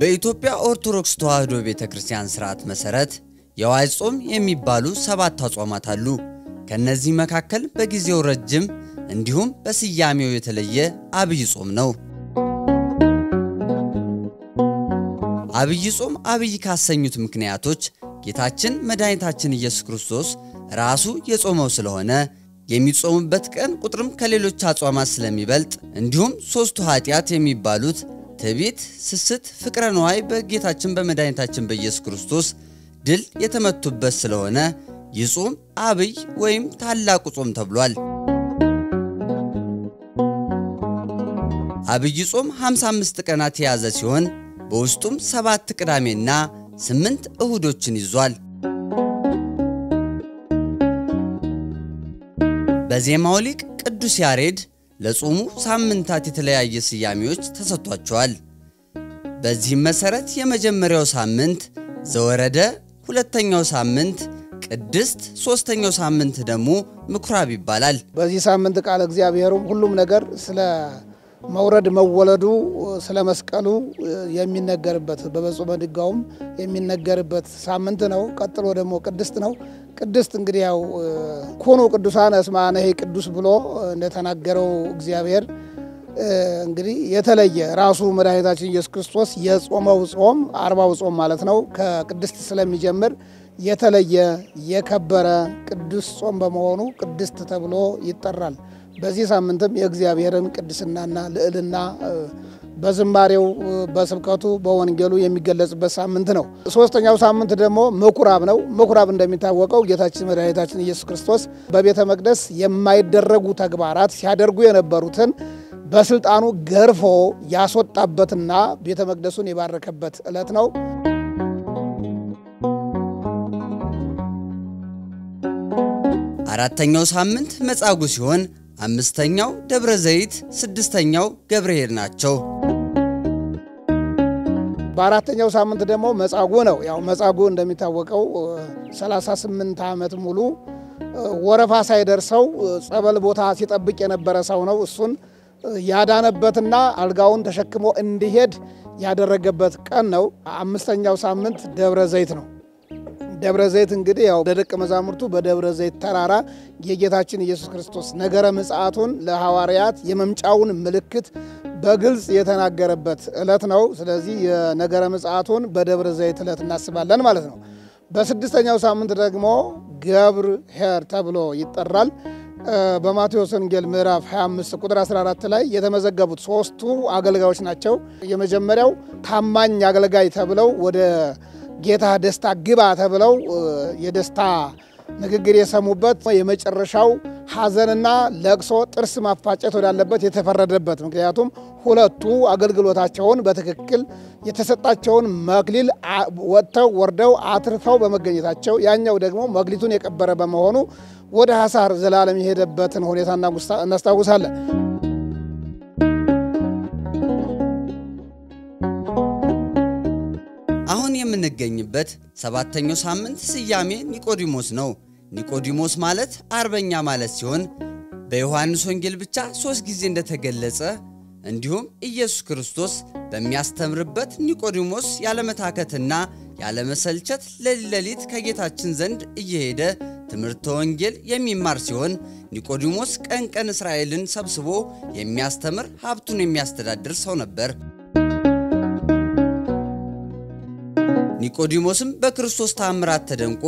በኢትዮጵያ ኦርቶዶክስ ተዋሕዶ ቤተክርስቲያን ሥርዓት መሰረት የዋይ ጾም የሚባሉ 7 አጽዋማት አሉ። ከነዚህ መካከል በጊዜው ረጅም እንዲሁም በስያሜው የተለየ አብይ ጾም ነው። አብይ ጾም አብይ ካሰኙት ምክንያቶች ጌታችን መድኃኒታችን ኢየሱስ ክርስቶስ ራሱ የጾመው ስለሆነ የሚጾምበት ቀን ቁጥርም ከሌሎች አጽዋማት ስለሚበልጥ እንዲሁም ሶስቱ ኃጢያት የሚባሉት ትዕቢት፣ ስስት፣ ፍቅረ ነዋይ በጌታችን በመድኃኒታችን በኢየሱስ ክርስቶስ ድል የተመቱበት ስለሆነ ይጾም አብይ ወይም ታላቁ ጾም ተብሏል። አብይ ጾም 55 ቀናት የያዘ ሲሆን በውስጡም 7 ቅዳሜና 8 እሁዶችን ይዟል። በዜማው ሊቅ ቅዱስ ያሬድ ለጾሙ ሳምንታት የተለያየ ስያሜዎች ተሰጥቷቸዋል። በዚህ መሰረት የመጀመሪያው ሳምንት ዘወረደ፣ ሁለተኛው ሳምንት ቅድስት፣ ሶስተኛው ሳምንት ደግሞ ምኩራብ ይባላል። በዚህ ሳምንት ቃል እግዚአብሔርም ሁሉም ነገር ስለ መውረድ መወለዱ ስለ መስቀሉ የሚነገርበት በበጾመ ድጋውም የሚነገርበት ሳምንት ነው። ቀጥሎ ደግሞ ቅድስት ነው። ቅድስት እንግዲህ ያው ኮኑ ቅዱሳን እስማነህ ቅዱስ ብሎ እንደተናገረው እግዚአብሔር እንግዲህ የተለየ ራሱ መድኃኒታችን ኢየሱስ ክርስቶስ የጾመው ጾም 40ው ጾም ማለት ነው ከቅድስት ስለሚጀምር የተለየ የከበረ ቅዱስ ጾም በመሆኑ ቅድስት ተብሎ ይጠራል። በዚህ ሳምንትም የእግዚአብሔርን ቅድስናና ልዕልና በዝማሬው በስብከቱ በወንጌሉ የሚገለጽበት ሳምንት ነው። ሶስተኛው ሳምንት ደግሞ ምኩራብ ነው። ምኩራብ እንደሚታወቀው ጌታችን መድኃኒታችን ኢየሱስ ክርስቶስ በቤተ መቅደስ የማይደረጉ ተግባራት ሲያደርጉ የነበሩትን በስልጣኑ ገርፎ ያስወጣበትና ቤተ መቅደሱን የባረከበት ዕለት ነው። አራተኛው ሳምንት መጻጉዕ ሲሆን አምስተኛው ደብረ ዘይት፣ ስድስተኛው ገብርኄር ናቸው። በአራተኛው ሳምንት ደግሞ መጻጉዕ ነው። ያው መጻጉዕ እንደሚታወቀው 38 ዓመት ሙሉ ወረፋ ሳይደርሰው ጸበል ቦታ ሲጠብቅ የነበረ ሰው ነው። እሱን ያዳነበትና አልጋውን ተሸክሞ እንዲሄድ ያደረገበት ቀን ነው። አምስተኛው ሳምንት ደብረ ዘይት ነው። ደብረ ዘይት እንግዲህ ያው ለደቀ መዛሙርቱ በደብረ ዘይት ተራራ የጌታችን ኢየሱስ ክርስቶስ ነገረ ምጽአቱን ለሐዋርያት የመምጫውን ምልክት በግልጽ የተናገረበት ዕለት ነው። ስለዚህ የነገረ ምጽአቱን በደብረ ዘይት ዕለት እናስባለን ማለት ነው። በስድስተኛው ሳምንት ደግሞ ገብርኄር ተብሎ ይጠራል። በማቴዎስ ወንጌል ምዕራፍ 25 ቁጥር 14 ላይ የተመዘገቡት 3ቱ አገልጋዮች ናቸው። የመጀመሪያው ታማኝ አገልጋይ ተብለው ወደ ጌታ ደስታ ግባ ተብለው የደስታ ንግግር የሰሙበት፣ የመጨረሻው ሐዘንና ለቅሶ ጥርስ ማፋጨት ወዳለበት የተፈረደበት። ምክንያቱም ሁለቱ አገልግሎታቸውን በትክክል የተሰጣቸውን መክሊል ወጥተው ወርደው አትርፈው በመገኘታቸው፣ ያኛው ደግሞ መክሊቱን የቀበረ በመሆኑ ወደ ሐሳር ዘላለም የሄደበትን ሁኔታ እናስታውሳለን። አሁን የምንገኝበት 7ኛው ሳምንት ስያሜ ኒቆዲሞስ ነው። ኒቆዲሞስ ማለት አርበኛ ማለት ሲሆን በዮሐንስ ወንጌል ብቻ 3 ጊዜ እንደተገለጸ እንዲሁም ኢየሱስ ክርስቶስ በሚያስተምርበት ኒቆዲሞስ ያለመታከትና ያለመሰልቸት ለሊት ከጌታችን ዘንድ እየሄደ ትምህርተ ወንጌል የሚማር ሲሆን ኒቆዲሞስ ቀን እስራኤልን ሰብስቦ የሚያስተምር ሀብቱን የሚያስተዳድር ሰው ነበር። ኒቆዲሞስም በክርስቶስ ተአምራት ተደንቆ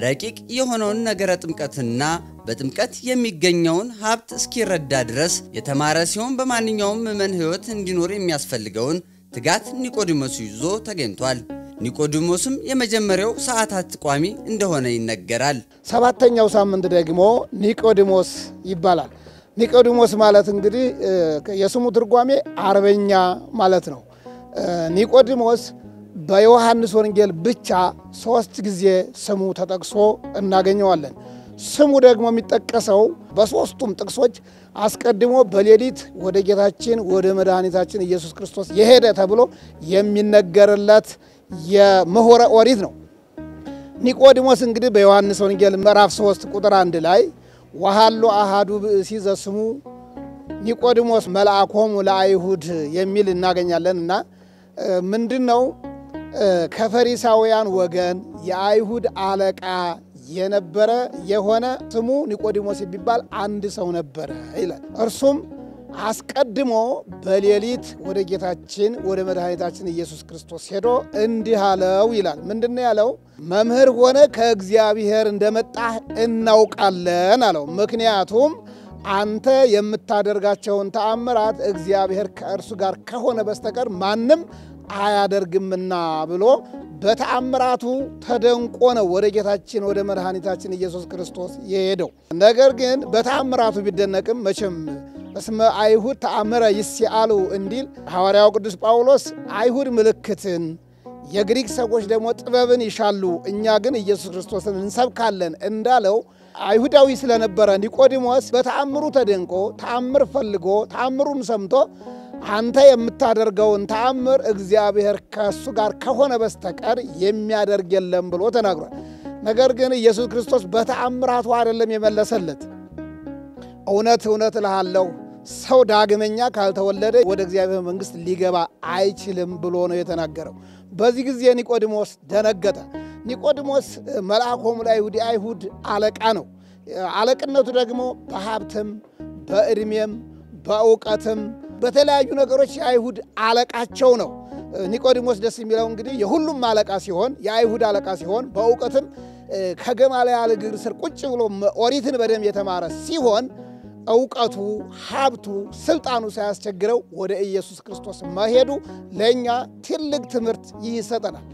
ረቂቅ የሆነውን ነገረ ጥምቀትና በጥምቀት የሚገኘውን ሀብት እስኪረዳ ድረስ የተማረ ሲሆን በማንኛውም ምእመን ሕይወት እንዲኖር የሚያስፈልገውን ትጋት ኒቆዲሞስ ይዞ ተገኝቷል። ኒቆዲሞስም የመጀመሪያው ሰዓታት ቋሚ እንደሆነ ይነገራል። 7ኛው ሳምንት ደግሞ ኒቆዲሞስ ይባላል። ኒቆዲሞስ ማለት እንግዲህ የስሙ ትርጓሜ አርበኛ ማለት ነው። ኒቆዲሞስ በዮሐንስ ወንጌል ብቻ 3 ጊዜ ስሙ ተጠቅሶ እናገኘዋለን። ስሙ ደግሞ የሚጠቀሰው በ3ቱም ጥቅሶች አስቀድሞ በሌሊት ወደ ጌታችን ወደ መድኃኒታችን ኢየሱስ ክርስቶስ የሄደ ተብሎ የሚነገርለት የምሁረ ኦሪት ነው። ኒቆዲሞስ እንግዲህ በዮሐንስ ወንጌል ምዕራፍ 3 ቁጥር 1 ላይ ወሃሎ አሃዱ ብእሲ ዘስሙ ኒቆዲሞስ መልአኮሙ ለአይሁድ የሚል እናገኛለንና ምንድነው? ከፈሪሳውያን ወገን የአይሁድ አለቃ የነበረ የሆነ ስሙ ኒቆዲሞስ የሚባል አንድ ሰው ነበረ ይላል። እርሱም አስቀድሞ በሌሊት ወደ ጌታችን ወደ መድኃኒታችን ኢየሱስ ክርስቶስ ሄዶ እንዲህ አለው ይላል። ምንድነው ያለው? መምህር ሆነ ከእግዚአብሔር እንደመጣህ እናውቃለን አለው። ምክንያቱም አንተ የምታደርጋቸውን ተአምራት እግዚአብሔር ከእርሱ ጋር ከሆነ በስተቀር ማንም አያደርግምና ብሎ በተአምራቱ ተደንቆ ነው ወደ ጌታችን ወደ መድኃኒታችን ኢየሱስ ክርስቶስ የሄደው። ነገር ግን በተአምራቱ ቢደነቅም መቼም እስመ አይሁድ ተአምረ ይስአሉ እንዲል ሐዋርያው ቅዱስ ጳውሎስ አይሁድ ምልክትን የግሪክ ሰዎች ደግሞ ጥበብን ይሻሉ፣ እኛ ግን ኢየሱስ ክርስቶስን እንሰብካለን እንዳለው አይሁዳዊ ስለነበረ ኒቆዲሞስ በተአምሩ ተደንቆ ተአምር ፈልጎ ተአምሩን ሰምቶ አንተ የምታደርገውን ተአምር እግዚአብሔር ከሱ ጋር ከሆነ በስተቀር የሚያደርግ የለም ብሎ ተናግሯል። ነገር ግን ኢየሱስ ክርስቶስ በተአምራቱ አይደለም የመለሰለት። እውነት እውነት እልሃለሁ ሰው ዳግመኛ ካልተወለደ ወደ እግዚአብሔር መንግሥት ሊገባ አይችልም ብሎ ነው የተናገረው። በዚህ ጊዜ ኒቆዲሞስ ደነገጠ። ኒቆዲሞስ መልአኮሙ ለአይሁድ የአይሁድ አለቃ ነው። አለቅነቱ ደግሞ በሀብትም በዕድሜም በእውቀትም በተለያዩ ነገሮች የአይሁድ አለቃቸው ነው። ኒቆዲሞስ ደስ የሚለው እንግዲህ የሁሉም አለቃ ሲሆን የአይሁድ አለቃ ሲሆን በእውቀትም ከገማልያል እግር ስር ቁጭ ብሎ ኦሪትን በደንብ የተማረ ሲሆን እውቀቱ፣ ሀብቱ፣ ስልጣኑ ሳያስቸግረው ወደ ኢየሱስ ክርስቶስ መሄዱ ለእኛ ትልቅ ትምህርት ይሰጠናል።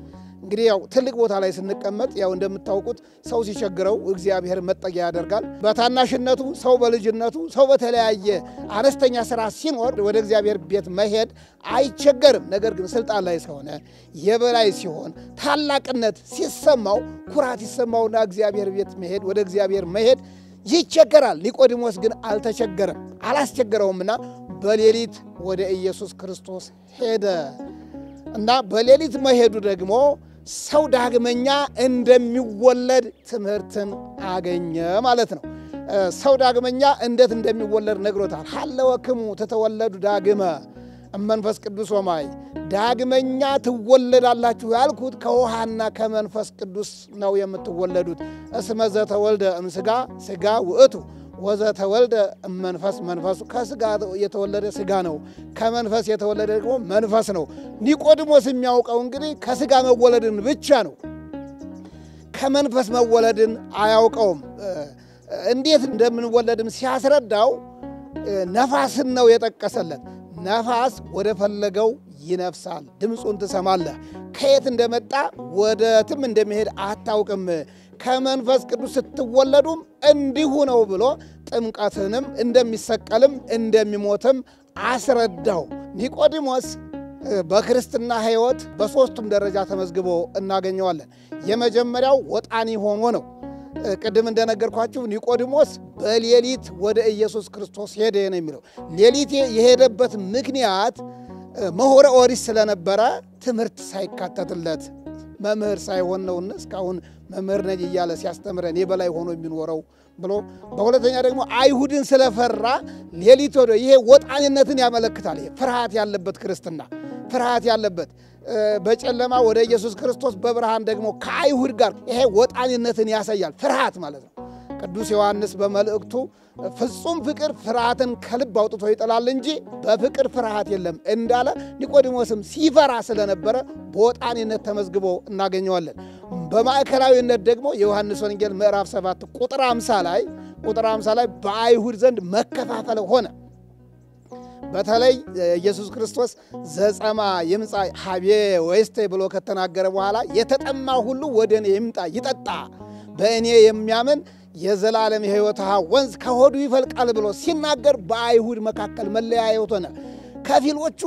እንግዲህ ያው ትልቅ ቦታ ላይ ስንቀመጥ ያው እንደምታውቁት ሰው ሲቸግረው እግዚአብሔር መጠጊያ ያደርጋል። በታናሽነቱ ሰው በልጅነቱ ሰው በተለያየ አነስተኛ ስራ ሲኖር ወደ እግዚአብሔር ቤት መሄድ አይቸገርም። ነገር ግን ስልጣን ላይ ስለሆነ የበላይ ሲሆን ታላቅነት ሲሰማው ኩራት ይሰማውና እግዚአብሔር ቤት መሄድ ወደ እግዚአብሔር መሄድ ይቸገራል። ኒቆዲሞስ ግን አልተቸገረም፣ አላስቸገረውምና በሌሊት ወደ ኢየሱስ ክርስቶስ ሄደ እና በሌሊት መሄዱ ደግሞ ሰው ዳግመኛ እንደሚወለድ ትምህርትን አገኘ ማለት ነው። ሰው ዳግመኛ እንዴት እንደሚወለድ ነግሮታል። ሀለወክሙ ተተወለዱ ዳግመ እመንፈስ ቅዱስ ወማይ፣ ዳግመኛ ትወለዳላችሁ ያልኩት ከውሃና ከመንፈስ ቅዱስ ነው የምትወለዱት። እስመ ዘተወልደ እምሥጋ ሥጋ ውእቱ ወዘተወልደ እመንፈስ መንፈሱ፣ ከሥጋ የተወለደ ሥጋ ነው፣ ከመንፈስ የተወለደ ደግሞ መንፈስ ነው። ኒቆዲሞስ የሚያውቀው እንግዲህ ከሥጋ መወለድን ብቻ ነው፣ ከመንፈስ መወለድን አያውቀውም። እንዴት እንደምንወለድም ሲያስረዳው ነፋስን ነው የጠቀሰለት። ነፋስ ወደ ፈለገው ይነፍሳል፣ ድምፁን ትሰማለህ፣ ከየት እንደመጣ ወደትም እንደሚሄድ አታውቅም፣ ከመንፈስ ቅዱስ ስትወለዱም እንዲሁ ነው ብሎ ጥምቀትንም እንደሚሰቀልም እንደሚሞትም አስረዳው። ኒቆዲሞስ በክርስትና ሕይወት በሦስቱም ደረጃ ተመዝግቦ እናገኘዋለን። የመጀመሪያው ወጣኒ ሆኖ ነው። ቅድም እንደነገርኳችሁ ኒቆዲሞስ በሌሊት ወደ ኢየሱስ ክርስቶስ ሄደ ነው የሚለው። ሌሊት የሄደበት ምክንያት ምሁረ ኦሪት ስለነበረ ትምህርት ሳይካተትለት መምህር ሳይሆን ነውና እስካሁን መምህር ነኝ እያለ ሲያስተምረን የበላይ ሆኖ የሚኖረው ብሎ፣ በሁለተኛ ደግሞ አይሁድን ስለፈራ ሌሊት ወደ ይሄ ወጣኝነትን ያመለክታል። ይሄ ፍርሃት ያለበት ክርስትና፣ ፍርሃት ያለበት በጨለማ ወደ ኢየሱስ ክርስቶስ በብርሃን ደግሞ ከአይሁድ ጋር ይሄ ወጣኝነትን ያሳያል። ፍርሃት ማለት ነው። ቅዱስ ዮሐንስ በመልእክቱ ፍጹም ፍቅር ፍርሃትን ከልብ አውጥቶ ይጥላል እንጂ በፍቅር ፍርሃት የለም እንዳለ ኒቆዲሞስም ሲፈራ ስለነበረ በወጣኒነት ተመዝግቦ እናገኘዋለን። በማዕከላዊነት ደግሞ የዮሐንስ ወንጌል ምዕራፍ 7 ቁጥር 50 ላይ በአይሁድ ዘንድ መከፋፈል ሆነ። በተለይ ኢየሱስ ክርስቶስ ዘጸማ ይምጻ ሀቤ ወይስቴ ብሎ ከተናገረ በኋላ የተጠማ ሁሉ ወደ እኔ ይምጣ ይጠጣ፣ በእኔ የሚያምን የዘላለም የሕይወት ውሃ ወንዝ ከሆዱ ይፈልቃል ብሎ ሲናገር በአይሁድ መካከል መለያየት ሆነ። ከፊሎቹ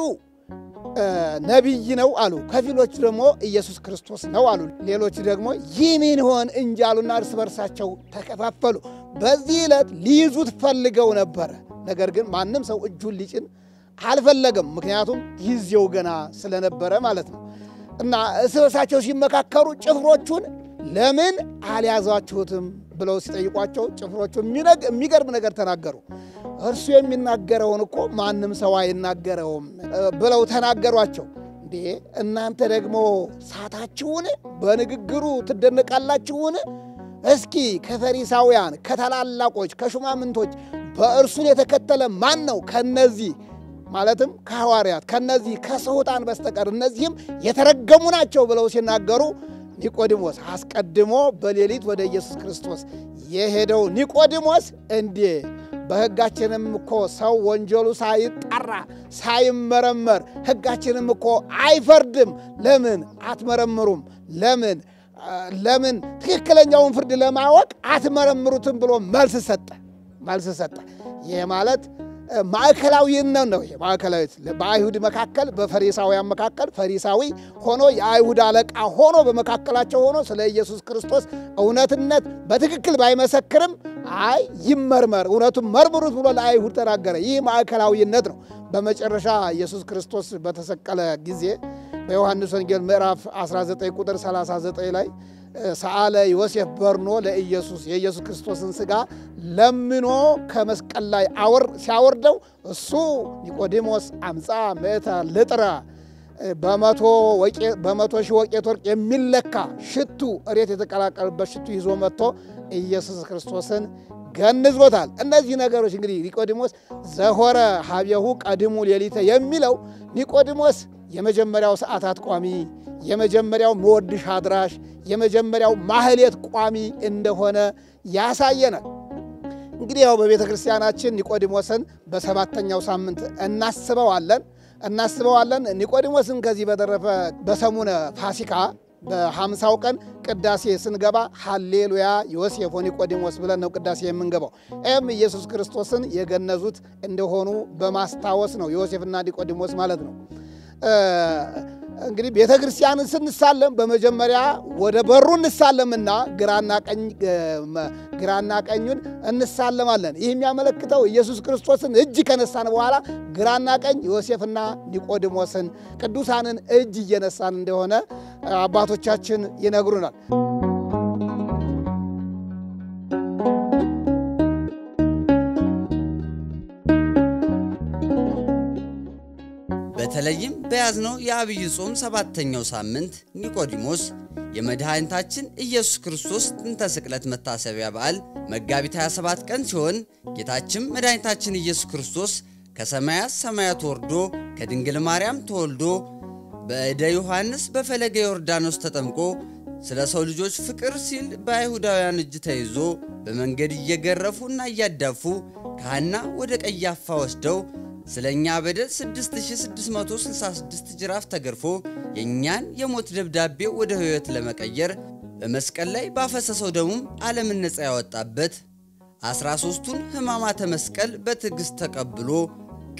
ነቢይ ነው አሉ፣ ከፊሎቹ ደግሞ ኢየሱስ ክርስቶስ ነው አሉ፣ ሌሎቹ ደግሞ ይህን ሆን እንጂ አሉና እርስ በርሳቸው ተከፋፈሉ። በዚህ ዕለት ሊይዙት ፈልገው ነበረ። ነገር ግን ማንም ሰው እጁን ሊጭን አልፈለገም፣ ምክንያቱም ጊዜው ገና ስለነበረ ማለት ነው። እና እርስ በርሳቸው ሲመካከሩ ጭፍሮቹን ለምን አልያዛችሁትም ብለው ሲጠይቋቸው ጭፍሮቹ የሚገርም ነገር ተናገሩ። እርሱ የሚናገረውን እኮ ማንም ሰው አይናገረውም ብለው ተናገሯቸው። እናንተ ደግሞ ሳታችሁን በንግግሩ ትደነቃላችሁን? እስኪ ከፈሪሳውያን ከታላላቆች ከሹማምንቶች በእርሱን የተከተለ ማን ነው? ከነዚህ ማለትም ከሐዋርያት ከነዚህ ከሰይጣን በስተቀር እነዚህም የተረገሙ ናቸው ብለው ሲናገሩ ኒቆዲሞስ አስቀድሞ በሌሊት ወደ ኢየሱስ ክርስቶስ የሄደው ኒቆዲሞስ በሕጋችንም እኮ ሰው ወንጀሉ ሳይጣራ ሳይመረመር ሕጋችንም እኮ አይፈርድም። ለምን አትመረምሩም? ለምን ትክክለኛውን ፍርድ ለማወቅ አትመረምሩትም ብሎ መልስ ሰጠ። ይሄ ማለት ማዕከላዊነት ነው። ይሄ ማዕከላዊት በአይሁድ መካከል በፈሪሳውያን መካከል ፈሪሳዊ ሆኖ የአይሁድ አለቃ ሆኖ በመካከላቸው ሆኖ ስለ ኢየሱስ ክርስቶስ እውነትነት በትክክል ባይመሰክርም ይመርመር እውነቱን መርምሩት ብሎ ለአይሁድ ተናገረ። ይህ ማዕከላዊነት ነው። በመጨረሻ ኢየሱስ ክርስቶስ በተሰቀለ ጊዜ በዮሐንስ ወንጌል ምዕራፍ 19 ቁጥር 39 ላይ ሰአለ ዮሴፍ በርኖ ለኢየሱስ የኢየሱስ ክርስቶስን ሥጋ ለምኖ ከመስቀል ላይ ሲያወርደው እሱ ኒቆዲሞስ አምፃ ምዕተ ልጥረ በመቶ ሺህ ወቄት ወርቅ የሚለካ ሽቱ እሬት የተቀላቀለበት ሽቱ ይዞ መጥቶ ኢየሱስ ክርስቶስን ገንዞታል። እነዚህ ነገሮች እንግዲህ ኒቆዲሞስ ዘሆረ ሀቤሁ ቀድሙ ሌሊተ የሚለው ኒቆዲሞስ የመጀመሪያው ሰዓታት ቋሚ፣ የመጀመሪያው መወድሽ አድራሽ፣ የመጀመሪያው ማህሌት ቋሚ እንደሆነ ያሳየናል። እንግዲህ ያው በቤተ ክርስቲያናችን ኒቆዲሞስን በሰባተኛው ሳምንት እናስበዋለን። ኒቆዲሞስን ከዚህ በተረፈ በሰሙነ ፋሲካ በ50ው ቀን ቅዳሴ ስንገባ ሃሌሉያ ዮሴፍ ወኒቆዲሞስ ብለን ነው ቅዳሴ የምንገባው። ኢየሱስ ክርስቶስን የገነዙት እንደሆኑ በማስታወስ ነው ዮሴፍና ኒቆዲሞስ ማለት ነው። እንግዲህ ቤተ ክርስቲያንን ስንሳለም በመጀመሪያ ወደ በሩ እንሳለምና ግራና ቀኙን እንሳለማለን። ይህ የሚያመለክተው ኢየሱስ ክርስቶስን እጅ ከነሳን በኋላ ግራና ቀኝ ዮሴፍና ኒቆዲሞስን ቅዱሳንን እጅ እየነሳን እንደሆነ አባቶቻችን ይነግሩናል። በተለይም በያዝነው የአብይ ጾም ሰባተኛው ሳምንት ኒቆዲሞስ የመድኃኒታችን ኢየሱስ ክርስቶስ ጥንተ ስቅለት መታሰቢያ በዓል መጋቢት 27 ቀን ሲሆን ጌታችን መድኃኒታችን ኢየሱስ ክርስቶስ ከሰማያት ሰማያት ወርዶ ከድንግል ማርያም ተወልዶ በእደ ዮሐንስ በፈለገ ዮርዳኖስ ተጠምቆ ስለ ሰው ልጆች ፍቅር ሲል በአይሁዳውያን እጅ ተይዞ በመንገድ እየገረፉና እያዳፉ ከሐና ወደ ቀያፋ ወስደው ስለኛ በደል 6666 ጅራፍ ተገርፎ የኛን የሞት ደብዳቤ ወደ ሕይወት ለመቀየር በመስቀል ላይ ባፈሰሰው ደሙም ዓለምን ነፃ ያወጣበት 13ቱን ሕማማተ መስቀል በትዕግስት ተቀብሎ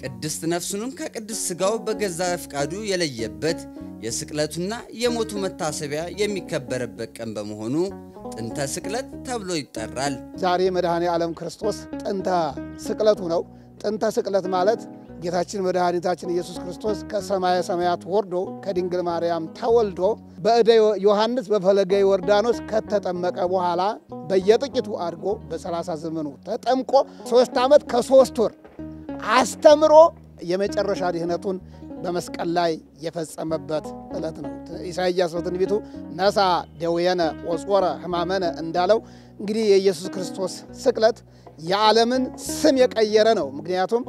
ቅድስት ነፍሱንም ከቅድስት ሥጋው በገዛ ፍቃዱ የለየበት የስቅለቱና የሞቱ መታሰቢያ የሚከበረበት ቀን በመሆኑ ጥንተ ስቅለት ተብሎ ይጠራል። ዛሬ መድኃኔ ዓለም ክርስቶስ ጥንተ ስቅለቱ ነው። ጥንተ ስቅለት ማለት ጌታችን መድኃኒታችን ኢየሱስ ክርስቶስ ከሰማየ ሰማያት ወርዶ ከድንግል ማርያም ተወልዶ በእደ ዮሐንስ በፈለገ ዮርዳኖስ ከተጠመቀ በኋላ በየጥቂቱ አድጎ በ30 ዘመኑ ተጠምቆ 3 ዓመት ከ3 ወር አስተምሮ የመጨረሻ ድህነቱን በመስቀል ላይ የፈጸመበት ዕለት ነው። ኢሳይያስ በትንቢቱ ነሳ ደዌነ ወጾረ ሕማመነ እንዳለው እንግዲህ የኢየሱስ ክርስቶስ ስቅለት የዓለምን ስም የቀየረ ነው። ምክንያቱም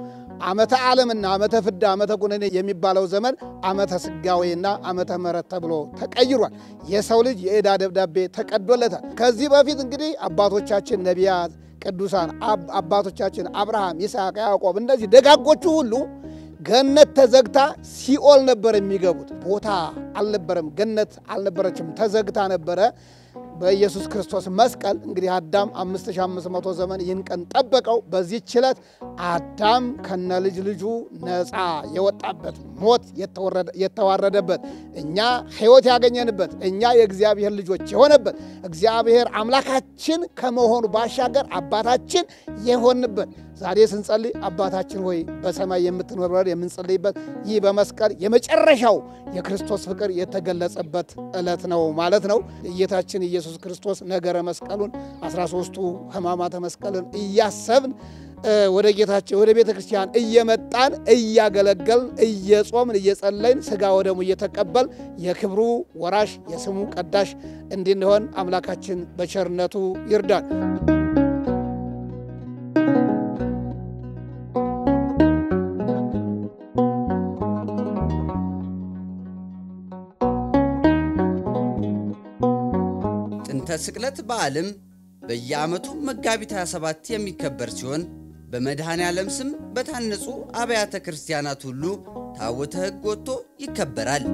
ዓመተ ዓለምና ዓመተ ፍዳ ዓመተ ኩነኔ የሚባለው ዘመን ዓመተ ስጋዌና ዓመተ ምሕረት ተብሎ ተቀይሯል። የሰው ልጅ የዕዳ ደብዳቤ ተቀዶለታል። ከዚህ በፊት እንግዲህ አባቶቻችን ነቢያት፣ ቅዱሳን አባቶቻችን አብርሃም፣ ይስሐቅ፣ ያዕቆብ እነዚህ ደጋጎቹ ሁሉ ገነት ተዘግታ ሲኦል ነበር የሚገቡት። ቦታ አልነበረም፣ ገነት አልነበረችም፣ ተዘግታ ነበረ። በኢየሱስ ክርስቶስ መስቀል እንግዲህ አዳም 5500 ዘመን ይህን ቀን ጠበቀው። በዚህች ዕለት አዳም ከነ ልጅ ልጁ ነፃ የወጣበት ሞት የተዋረደበት እኛ ሕይወት ያገኘንበት እኛ የእግዚአብሔር ልጆች የሆነበት እግዚአብሔር አምላካችን ከመሆኑ ባሻገር አባታችን የሆንበት ዛሬ ስንጸልይ አባታችን ሆይ በሰማይ የምትኖር የምንጸልይበት ይህ በመስቀል የመጨረሻው የክርስቶስ ፍቅር የተገለጸበት ዕለት ነው ማለት ነው። ጌታችን ኢየሱስ ክርስቶስ ነገረ መስቀሉን 13ቱ ሕማማተ መስቀልን እያሰብን ወደ ጌታችን ወደ ቤተ ክርስቲያን እየመጣን እያገለገልን እየጾምን እየጸለይን ሥጋ ወደሙ እየተቀበል የክብሩ ወራሽ የስሙ ቀዳሽ እንድንሆን አምላካችን በቸርነቱ ይርዳን። ጥንተ ስቅለት በዓልም በየዓመቱ መጋቢት 27 የሚከበር ሲሆን በመድኃኔ ዓለም ስም በታነጹ አብያተ ክርስቲያናት ሁሉ ታቦተ ሕግ ወጥቶ ይከበራል።